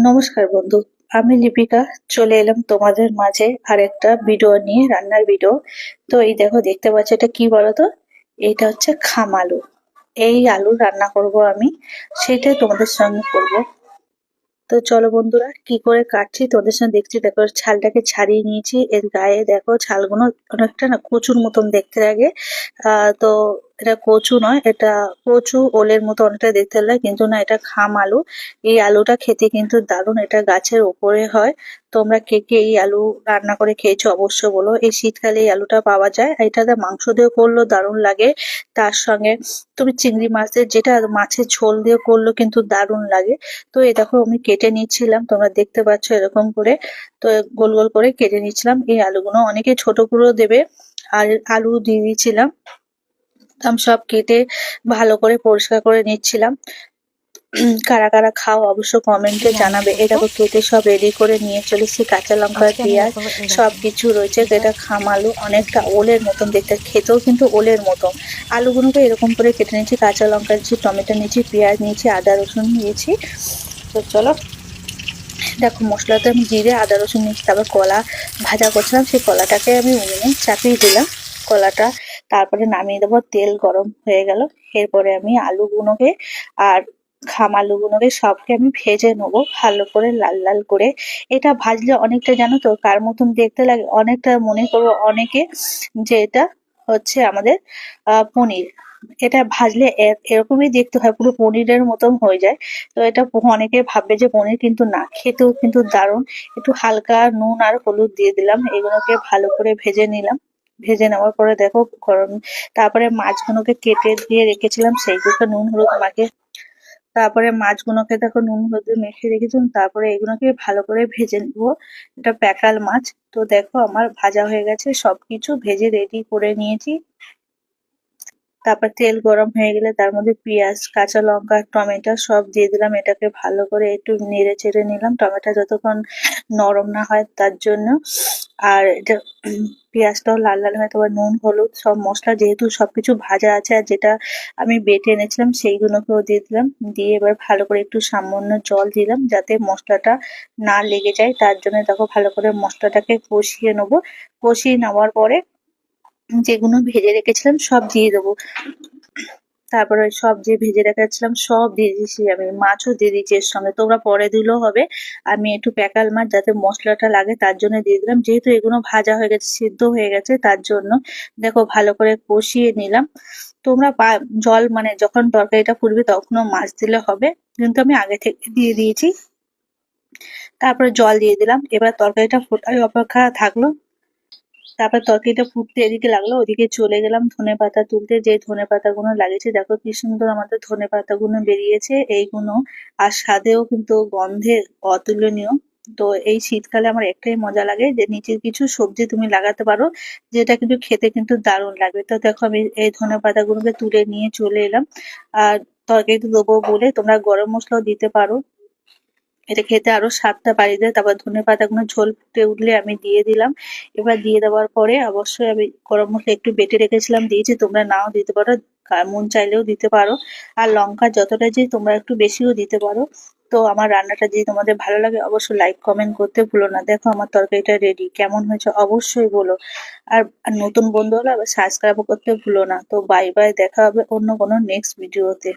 নমস্কার বন্ধু, আমি লিপিকা চলে এলাম তোমাদের মাঝে আরেকটা ভিডিও নিয়ে, রান্নার ভিডিও। তো এই দেখো, দেখতে পাচ্ছ এটা কি বলতো? এটা হচ্ছে খাম আলু। এই আলু রান্না করব আমি, সেটাই তোমাদের সঙ্গে করব। তো চলো বন্ধুরা, কি করে কাটছি তোদের সঙ্গে দেখছি। দেখো, ছালটাকে ছাড়িয়ে নিয়েছি। এর গায়ে দেখো ছালগুলো অনেকটা না কচুর মতন দেখতে লাগে। তো এটা কচু নয়, এটা কচু ওলের মতো অনেকটা দেখতে লাগে, কিন্তু না, এটা খাম আলু। এই আলুটা খেতে কিন্তু দারুণ, এটা গাছের ওপরে হয়। তোমরা কে কে এই আলু রান্না করে খেয়েছো অবশ্যই বলো। এই শীতকালে এই আলুটা পাওয়া যায়, আর এটাতে মাংস দিয়ে করলেও দারুণ লাগে। তার সঙ্গে তুমি চিংড়ি মাছের যেটা মাছের ঝোল দিয়ে করলেও কিন্তু দারুণ লাগে। তো এই দেখো, আমি কেটে নিচ্ছিলাম, তোমরা দেখতে পাচ্ছ এরকম করে। তো গোল গোল করে কেটে নিচ্ছিলাম এই আলুগুলো, অনেকে ছোট করে দেবে। আর আলু দিয়ে দিয়েছিলাম, আমি সব কেটে ভালো করে পরিষ্কার করে নিচ্ছিলাম। কারা কারা খাও অবশ্য কি কমেন্টে রান্না জানাবে। করছো? এটাকে কেটে সব রেডি করে নিয়ে চলেছি, কাঁচা লঙ্কা, আজকে আমি পেঁয়াজ দেখো এই দেখো সবকিছু রয়েছে। এটা এটা খাম আলু, অনেকটা লুচি। ওলের মতন দেখতে, খেতেও কিন্তু ওলের মতো। আলুগুলোকে এরকম করে কেটে নিয়েছি, কাঁচা লঙ্কা নিয়েছি, টমেটো নিয়েছি, পেঁয়াজ নিয়েছি, আদা রসুন নিয়েছি। তো চলো দেখো, মশলাতে আমি জিরে আদা রসুন নিয়েছি, তারপর কলা ভাজা করছিলাম, সেই কলাটাকে আমি উনুনে চাপিয়ে দিলাম। কলাটা তারপরে নামিয়ে দেবো, তেল গরম হয়ে গেল। এরপরে আমি আলুগুলোকে আর খাম আলুগুলোকে সবকে আমি ভেজে নেবো ভালো করে, লাল লাল করে। এটা ভাজলে অনেকটা, জানো তো কার মতন দেখতে লাগে? অনেকটা মনে করো অনেকে যে এটা হচ্ছে আমাদের পনির। এটা ভাজলে এরকমই দেখতে হয়, পুরো পনিরের মতন হয়ে যায়। তো এটা অনেকে ভাববে যে পনির, কিন্তু না, খেতেও কিন্তু দারুণ। একটু হালকা নুন আর হলুদ দিয়ে দিলাম, এগুলোকে ভালো করে ভেজে নিলাম। ভেজে নেওয়ার পরে দেখো গরম, তারপরে মাছগুলোকে কেটে দিয়ে রেখেছিলাম, সেইগুলোকে নুন হলুদ মাখিয়ে, তারপরে মাছগুলোকে দেখো নুন হলুদ দিয়ে মেখে রেখেছিলাম, তারপরে এগুলোকে ভালো করে ভেজে নেবো। এটা প্যাকাল মাছ। তো দেখো আমার ভাজা হয়ে গেছে, সবকিছু ভেজে রেডি করে নিয়েছি। তারপর তেল গরম হয়ে গেলে তার মধ্যে পেঁয়াজ, কাঁচা লঙ্কা, টমেটো সব দিয়ে দিলাম। এটাকে ভালো করে একটু নেড়ে চেড়ে নিলাম, টমেটো যতক্ষণ নরম না হয় তার জন্য। আর এটা পেঁয়াজটাও লাল লাল হয়, তারপর নুন হলুদ সব মশলা যেহেতু সবকিছু ভাজা আছে, আর যেটা আমি বেটে এনেছিলাম সেইগুলোকেও দিয়ে দিলাম। দিয়ে এবার ভালো করে একটু সামান্য জল দিলাম, যাতে মশলাটা না লেগে যায়। তার জন্য দেখো ভালো করে মশলাটাকে কষিয়ে নেবো। কষিয়ে নেওয়ার পরে যেগুলো ভেজে রেখেছিলাম সব দিয়ে দেবো। তারপরে ওই সব যে ভেজে রেখেছিলাম সব দিয়ে দিয়েছি, আমি মাছও দিয়ে দিয়েছি এর সঙ্গে, তোমরা পরে দিলেও হবে। আমি একটু প্যাকাল মাছ যাতে মশলাটা লাগে তার জন্য দিয়ে দিলাম, যেহেতু এগুলো ভাজা হয়ে গেছে, সিদ্ধ হয়ে গেছে, তার জন্য। দেখো ভালো করে কষিয়ে নিলাম। তোমরা জল মানে যখন তরকারিটা ফুটবে তখনও মাছ দিলে হবে, কিন্তু আমি আগে থেকে দিয়ে দিয়েছি। তারপরে জল দিয়ে দিলাম, এবার তরকারিটা ফোটার অপেক্ষা থাকলো। তারপর তরকারিটা ফুটতে এদিকে লাগলো, ওদিকে চলে গেলাম ধনেপাতা তুলতে। যে ধনেপাতাগুলো লাগিয়েছে দেখো কি সুন্দর আমাদের ধনেপাতাগুলো বেরিয়েছে এইগুলো, আর স্বাদেও কিন্তু গন্ধে অতুলনীয়। তো এই শীতকালে আমার একটাই মজা লাগে যে নিচে কিছু সবজি তুমি লাগাতে পারো, যেটা কিন্তু খেতে কিন্তু দারুণ লাগবে। তো দেখো আমি এই ধনেপাতাগুলোকে তুলে নিয়ে চলে এলাম। আর তরকারিতে দেবো বলে তোমরা গরম মশলাও দিতে পারো, এটা খেতে আরো স্বাদটা বাড়িয়ে দেয়। তারপর ধনেপাতাগুলো ঝোল ফুটে উঠলে আমি দিয়ে দিলাম। এবার দিয়ে দেওয়ার পরে অবশ্যই আমি গরম মশলা একটু বেটে রেখেছিলাম দিয়েছি, তোমরা নাও দিতে পারো, মন চাইলেও দিতে পারো। আর লঙ্কা যতটা যে তোমরা একটু বেশিও দিতে পারো। তো আমার রান্নাটা যদি তোমাদের ভালো লাগে অবশ্যই লাইক কমেন্ট করতে ভুলো না। দেখো আমার তরকারিটা রেডি, কেমন হয়েছে অবশ্যই বলো। আর নতুন বন্ধু হলে আবার সাবস্ক্রাইব করতে ভুলো না। তো বাই বাই, দেখা হবে অন্য কোনো নেক্সট ভিডিওতে।